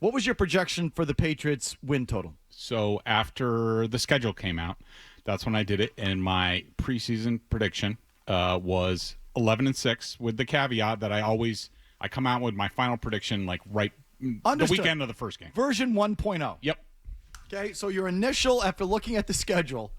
What was your projection for the Patriots win total? So after the schedule came out, that's when I did it, and my preseason prediction was 11-6, with the caveat that I come out with my final prediction like the weekend of the first game. Version 1.0. Yep. Okay, so your initial, after looking at the schedule,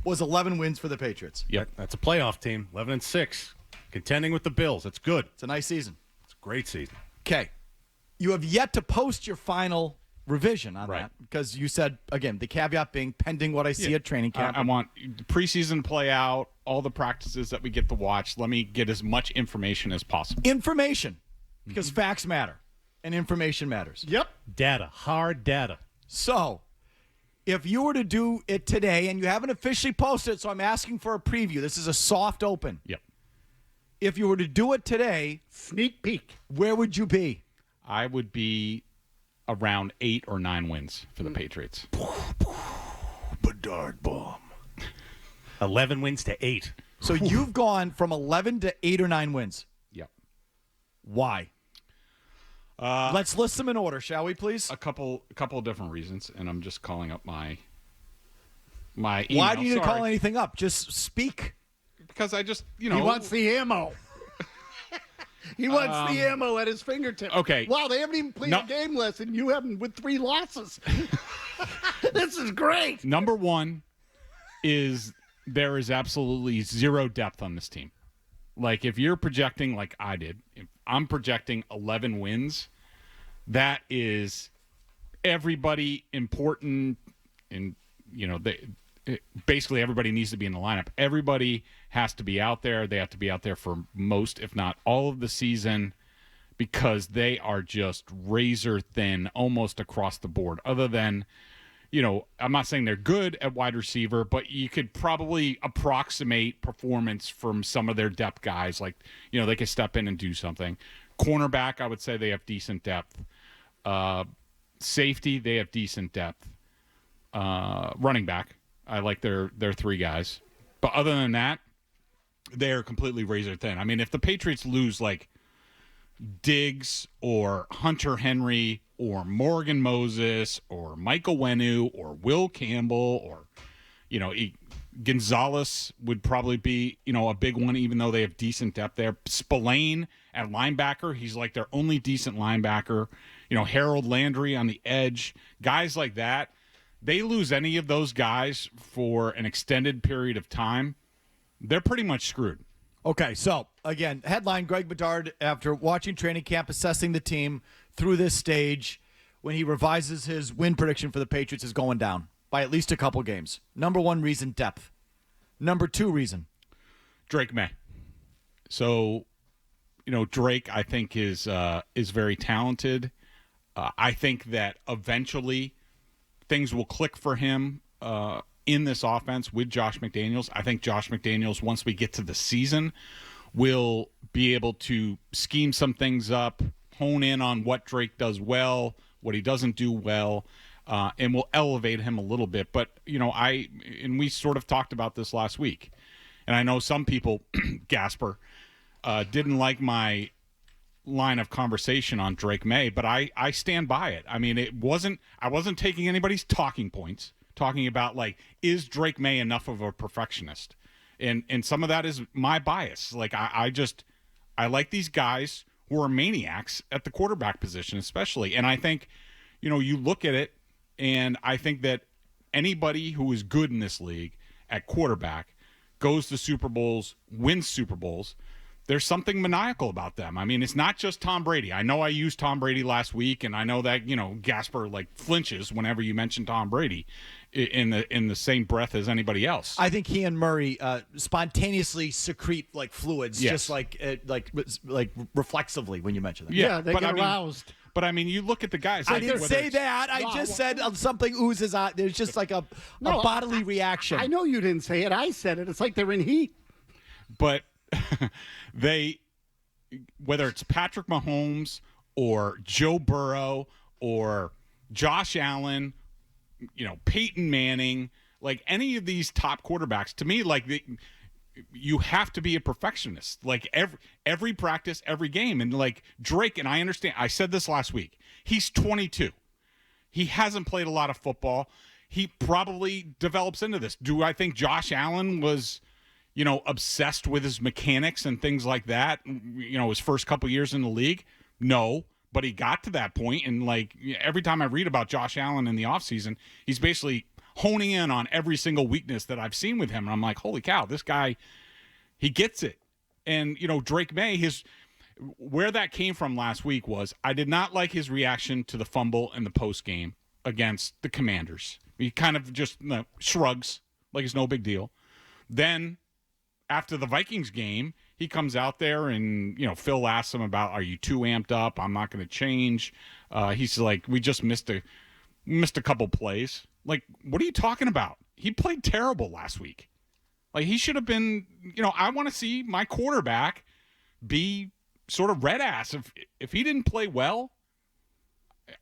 was 11 wins for the Patriots. Yep. That's a playoff team, 11-6, contending with the Bills. That's good. It's a nice season. It's a great season. Okay. You have yet to post your final revision on Right. that because you said, again, the caveat being pending what I see at training camp. I want the preseason to play out, all the practices that we get to watch. Let me get as much information as possible. Information, because facts matter and information matters. Yep. Data, hard data. So, if you were to do it today, and you haven't officially posted it, so I'm asking for a preview. This is a soft open. Yep. If you were to do it today, Sneak peek. where would you be? I would be around 8 or 9 wins for the Patriots. Bedard bomb. 11 wins to 8. So you've gone from 11 to 8 or 9 wins. Yep. Why? Let's list them in order, shall we, please? A couple of different reasons, and I'm just calling up my email. Why do you need to Sorry. call anything up? Just speak. Because I just, He wants the ammo. He wants the ammo at his fingertips. Okay. Wow, they haven't even played a game lesson. You haven't with 3 losses. This is great. Number one is there is absolutely zero depth on this team. Like, if you're projecting like I did, if I'm projecting 11 wins, that is everybody important, and basically everybody needs to be in the lineup. Everybody has to be out there. They have to be out there for most, if not all, of the season, because they are just razor thin almost across the board. Other than, I'm not saying they're good at wide receiver, but you could probably approximate performance from some of their depth guys. Like, they could step in and do something. Cornerback, I would say they have decent depth. Safety, they have decent depth. Running back, I like their 3 guys. But other than that, they're completely razor thin. I mean, if the Patriots lose like Diggs or Hunter Henry or Morgan Moses or Michael Wenu or Will Campbell or, Gonzalez would probably be, a big one, even though they have decent depth there. Spillane at linebacker, he's like their only decent linebacker. Harold Landry on the edge, guys like that. They lose any of those guys for an extended period of time, they're pretty much screwed. Okay, so, again, headline, Greg Bedard, after watching training camp, assessing the team through this stage, when he revises his win prediction for the Patriots, is going down by at least a couple games. Number 1 reason, depth. Number 2 reason. Drake May. So, Drake, I think, is very talented. I think that eventually things will click for him in this offense with Josh McDaniels. I think Josh McDaniels, once we get to the season, will be able to scheme some things up, hone in on what Drake does well, what he doesn't do well, and will elevate him a little bit. But, we sort of talked about this last week, and I know some people, Gasper, didn't like my line of conversation on Drake May, but I stand by it. I mean, I wasn't taking anybody's talking points, talking about, like, is Drake May enough of a perfectionist? And some of that is my bias. Like, I like these guys who are maniacs at the quarterback position, especially. And I think, you look at it, and I think that anybody who is good in this league at quarterback goes to Super Bowls, wins Super Bowls. There's something maniacal about them. I mean, it's not just Tom Brady. I know I used Tom Brady last week, and I know that, Gasper, flinches whenever you mention Tom Brady in the same breath as anybody else. I think he and Murray spontaneously secrete, fluids, Yes. just like reflexively when you mention them. Yeah, they get aroused. But, I mean, you look at the guys. I like, didn't whether say it's- that. I just said something oozes out. There's just like a bodily reaction. I know you didn't say it. I said it. It's like they're in heat. But whether it's Patrick Mahomes or Joe Burrow or Josh Allen, Peyton Manning, like any of these top quarterbacks, to me, you have to be a perfectionist. Like every practice, every game. And like Drake, and I understand, I said this last week, he's 22. He hasn't played a lot of football. He probably develops into this. Do I think Josh Allen was, obsessed with his mechanics and things like that, his first couple years in the league? No, but he got to that point, and like every time I read about Josh Allen in the offseason, he's basically honing in on every single weakness that I've seen with him. And I'm like, holy cow, this guy, he gets it. And, Drake May, where that came from last week was I did not like his reaction to the fumble in the post game against the Commanders. He kind of just shrugs like it's no big deal. Then after the Vikings game, he comes out there and, Phil asks him about, are you too amped up? I'm not going to change. He's like, we just missed a couple plays. Like, what are you talking about? He played terrible last week. Like, he should have been, I want to see my quarterback be sort of red ass. If he didn't play well,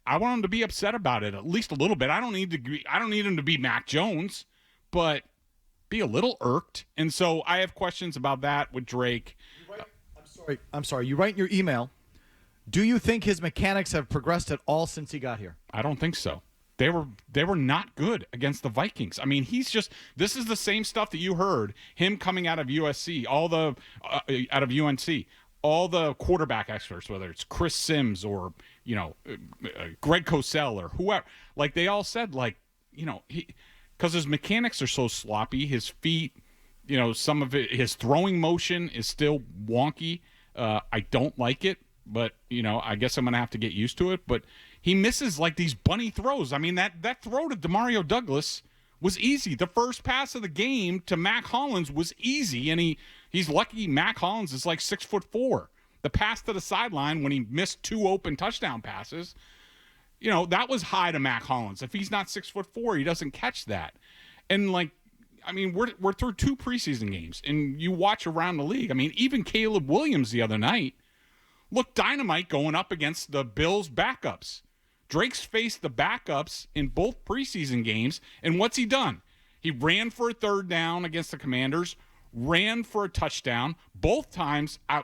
I want him to be upset about it at least a little bit. I don't need him to be Mac Jones, but be a little irked. And so I have questions about that with Drake. I'm sorry. You write in your email, do you think his mechanics have progressed at all since he got here? I don't think so. They were not good against the Vikings. I mean, this is the same stuff that you heard him coming out of USC, out of UNC, all the quarterback experts, whether it's Chris Sims or, Greg Cosell or whoever, like they all said, like, because his mechanics are so sloppy, his feet, some of it, his throwing motion is still wonky. I don't like it, but, I guess I'm going to have to get used to it. But he misses like these bunny throws. I mean, that throw to Demario Douglas was easy. The first pass of the game to Mac Hollins was easy, and he's lucky Mac Hollins is like 6'4". The pass to the sideline when he missed 2 open touchdown passes, that was high to Mac Hollins. If he's not 6'4", he doesn't catch that. And like, I mean, we're through 2 preseason games, and you watch around the league. I mean, even Caleb Williams the other night looked dynamite going up against the Bills' backups. Drake's faced the backups in both preseason games, and what's he done? He ran for a 3rd down against the Commanders, ran for a touchdown. Both times, I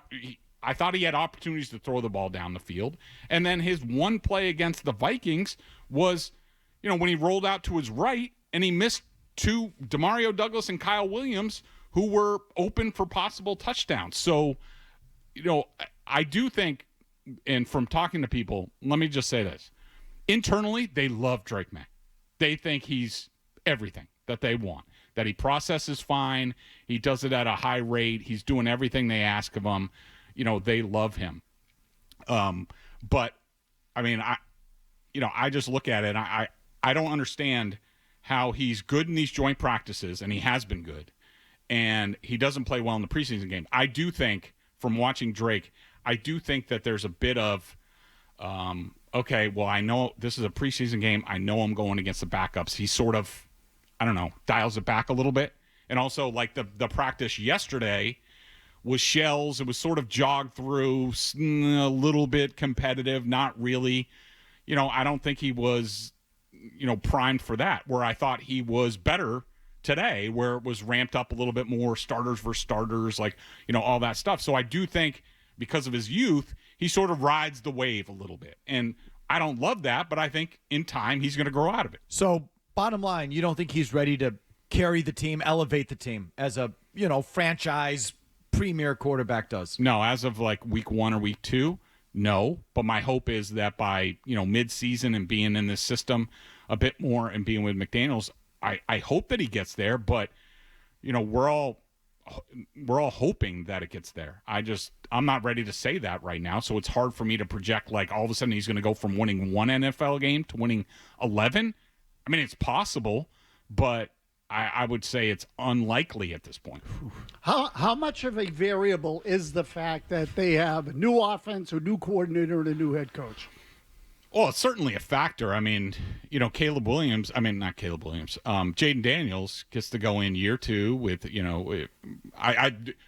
thought he had opportunities to throw the ball down the field. And then his one play against the Vikings was, when he rolled out to his right, and he missed 2, Demario Douglas and Kyle Williams, who were open for possible touchdowns. So, I do think, and from talking to people, let me just say this. Internally, they love Drake May. They think he's everything that they want, that he processes fine. He does it at a high rate. He's doing everything they ask of him. They love him. But, I mean, I just look at it, and I don't understand how he's good in these joint practices, and he has been good, and he doesn't play well in the preseason game. I do think, from watching Drake, I do think that there's a bit of, okay, well, I know this is a preseason game. I know I'm going against the backups. He sort of, I don't know, dials it back a little bit. And also, like, the practice yesterday was shells. It was sort of jogged through, a little bit competitive, not really. I don't think he was, primed for that, where I thought he was better today, where it was ramped up a little bit more, starters versus starters, like, all that stuff. So I do think because of his youth, he sort of rides the wave a little bit. And I don't love that, but I think in time he's going to grow out of it. So bottom line, you don't think he's ready to carry the team, elevate the team as a, franchise premier quarterback does? No, as of like week 1 or week 2, no. But my hope is that by, mid-season and being in this system a bit more and being with McDaniels, I hope that he gets there. But, we're all hoping that it gets there. I'm not ready to say that right now, so it's hard for me to project like all of a sudden he's going to go from winning 1 NFL game to winning 11. I mean, it's possible, but I would say it's unlikely at this point. How much of a variable is the fact that they have a new offense, a new coordinator, and a new head coach? Well, it's certainly a factor. I mean, Jaden Daniels gets to go in year 2 with,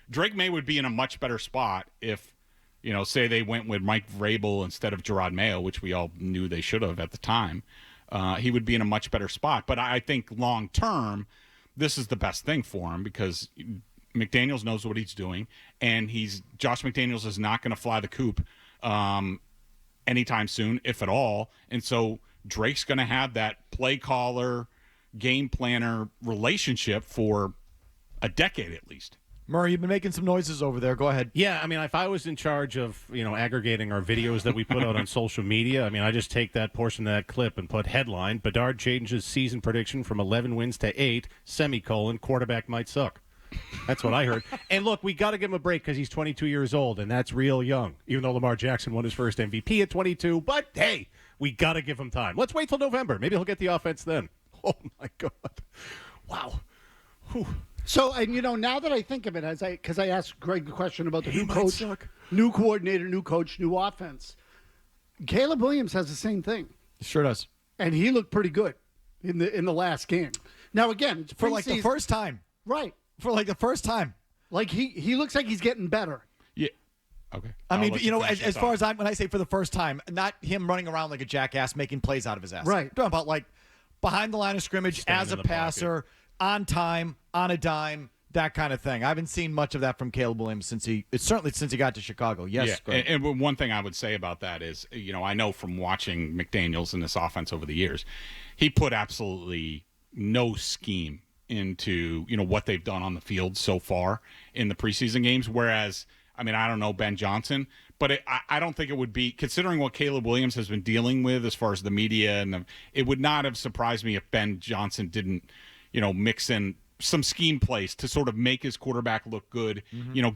Drake May would be in a much better spot if, say they went with Mike Vrabel instead of Gerard Mayo, which we all knew they should have at the time. He would be in a much better spot. But I think long term, this is the best thing for him because McDaniels knows what he's doing, and Josh McDaniels is not going to fly the coop anytime soon, if at all. And so Drake's going to have that play caller, game planner relationship for a decade at least. Murray, you've been making some noises over there. Go ahead. Yeah, I mean, if I was in charge of, aggregating our videos that we put out on social media, I mean, I just take that portion of that clip and put headline, Bedard changes season prediction from 11 wins to 8, semicolon, quarterback might suck. That's what I heard. And look, we got to give him a break because he's 22 years old, and that's real young, even though Lamar Jackson won his first MVP at 22. But, hey, we got to give him time. Let's wait till November. Maybe he'll get the offense then. Oh, my God. Wow. Whew. So, and now that I think of it, because I asked Greg the question about the new coach, new coordinator, new coach, new offense, Caleb Williams has the same thing. Sure does. And he looked pretty good in the last game. Now, again, it's For like the first time. Right. For like the first time. Like he looks like he's getting better. Yeah. Okay. I I'll mean, let you finish as your far thought. as when I say for the first time, not him running around like a jackass making plays out of his ass. Right. I'm talking about like behind the line of scrimmage Staying as in a the passer, on time, on a dime, that kind of thing. I haven't seen much of that from Caleb Williams since he got to Chicago. Yes, Yeah, Greg. and one thing I would say about that is, I know from watching McDaniels in this offense over the years, he put absolutely no scheme into, what they've done on the field so far in the preseason games. Whereas, I mean, I don't know Ben Johnson, but I don't think it would be, considering what Caleb Williams has been dealing with as far as the media, it would not have surprised me if Ben Johnson didn't, mix in some scheme plays to sort of make his quarterback look good,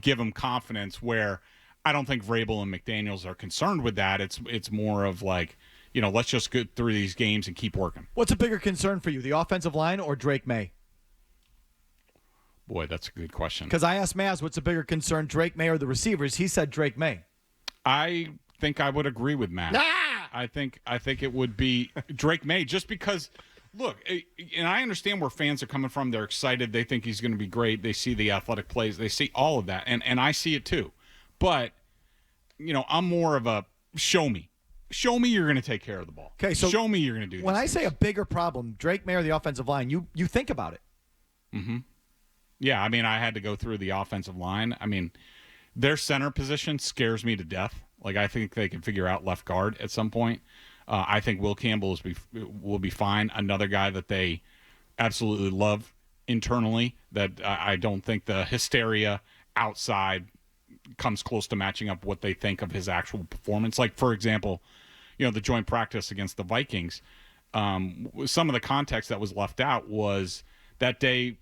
give him confidence, where I don't think Vrabel and McDaniels are concerned with that. It's more of like, let's just get through these games and keep working. What's a bigger concern for you, the offensive line or Drake May? Boy, that's a good question. Because I asked Mazz what's a bigger concern, Drake May or the receivers. He said Drake May. I think I would agree with Matt. I think it would be Drake May, just because, look, and I understand where fans are coming from. They're excited. They think he's going to be great. They see the athletic plays. They see all of that, and I see it too. But, I'm more of a show me. Show me you're going to take care of the ball. Okay, so show me you're going to do when these I say a things. bigger problem, Drake May or the offensive line, you think about it. Mm-hmm. Yeah, I mean, I had to go through the offensive line. I mean, their center position scares me to death. Like, I think they can figure out left guard at some point. I think Will Campbell will be fine. Another guy that they absolutely love internally, that I don't think the hysteria outside comes close to matching up what they think of his actual performance. Like, for example, the joint practice against the Vikings, some of the context that was left out was that day,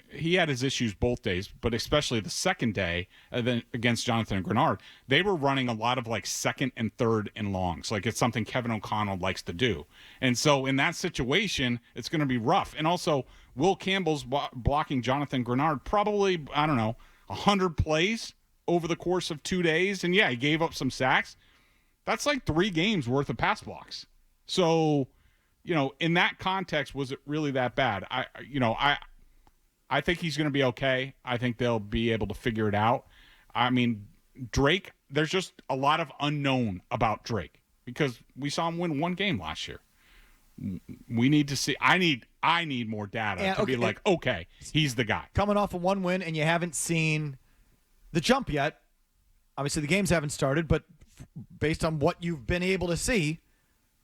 he had his issues both days, but especially the second day against Jonathan Grenard, they were running a lot of like second and third and longs. Like, it's something Kevin O'Connell likes to do. And so in that situation, it's going to be rough. And also, Will Campbell's blocking Jonathan Grenard probably, 100 plays over the course of 2 days. And yeah, he gave up some sacks. That's like 3 games worth of pass blocks. So, in that context, was it really that bad? I think he's going to be okay. I think they'll be able to figure it out. I mean, Drake, there's just a lot of unknown about Drake because we saw him win 1 game last year. We need to see. I need more data to be like, okay, he's the guy. Coming off of 1 win and you haven't seen the jump yet. Obviously, the games haven't started, but based on what you've been able to see,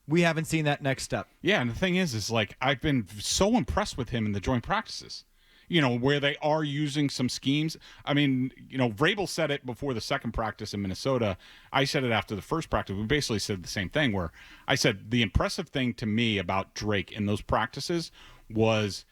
we haven't seen that next step. Yeah, and the thing is like, I've been so impressed with him in the joint practices, where they are using some schemes. I mean, Vrabel said it before the second practice in Minnesota. I said it after the first practice. We basically said the same thing, where I said the impressive thing to me about Drake in those practices was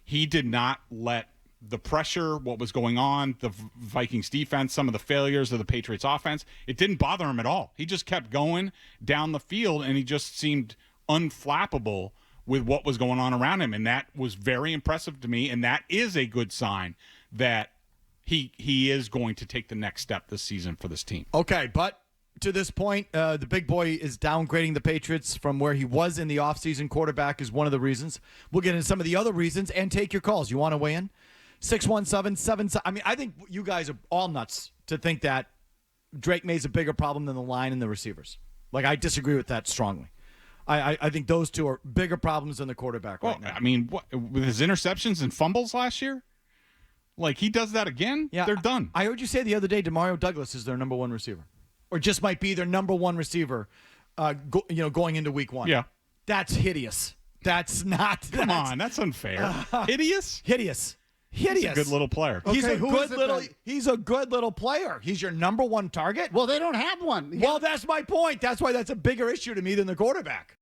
he did not let the pressure, what was going on, the Vikings defense, some of the failures of the Patriots offense, it didn't bother him at all. He just kept going down the field, and he just seemed unflappable with what was going on around him. And that was very impressive to me, and that is a good sign that he is going to take the next step this season for this team. Okay, but to this point, the big boy is downgrading the Patriots from where he was in the offseason. Quarterback is one of the reasons. We'll get into some of the other reasons and take your calls. You want to weigh in? 617-7. I mean, I think you guys are all nuts to think that Drake May's a bigger problem than the line and the receivers. Like, I disagree with that strongly. I think those two are bigger problems than the quarterback right now. I mean, with his interceptions and fumbles last year, like, he does that again, they're done. I heard you say the other day DeMario Douglas is their number 1 receiver, or just might be their number 1 receiver going into week 1. Yeah. That's hideous. That's not. Come on, that's unfair. Hideous? Hideous. He's a good little player. He's Okay, a who good is it little. then? He's a good little player. He's your number 1 target. Well, they don't have one. Well, that's my point. That's why that's a bigger issue to me than the quarterback.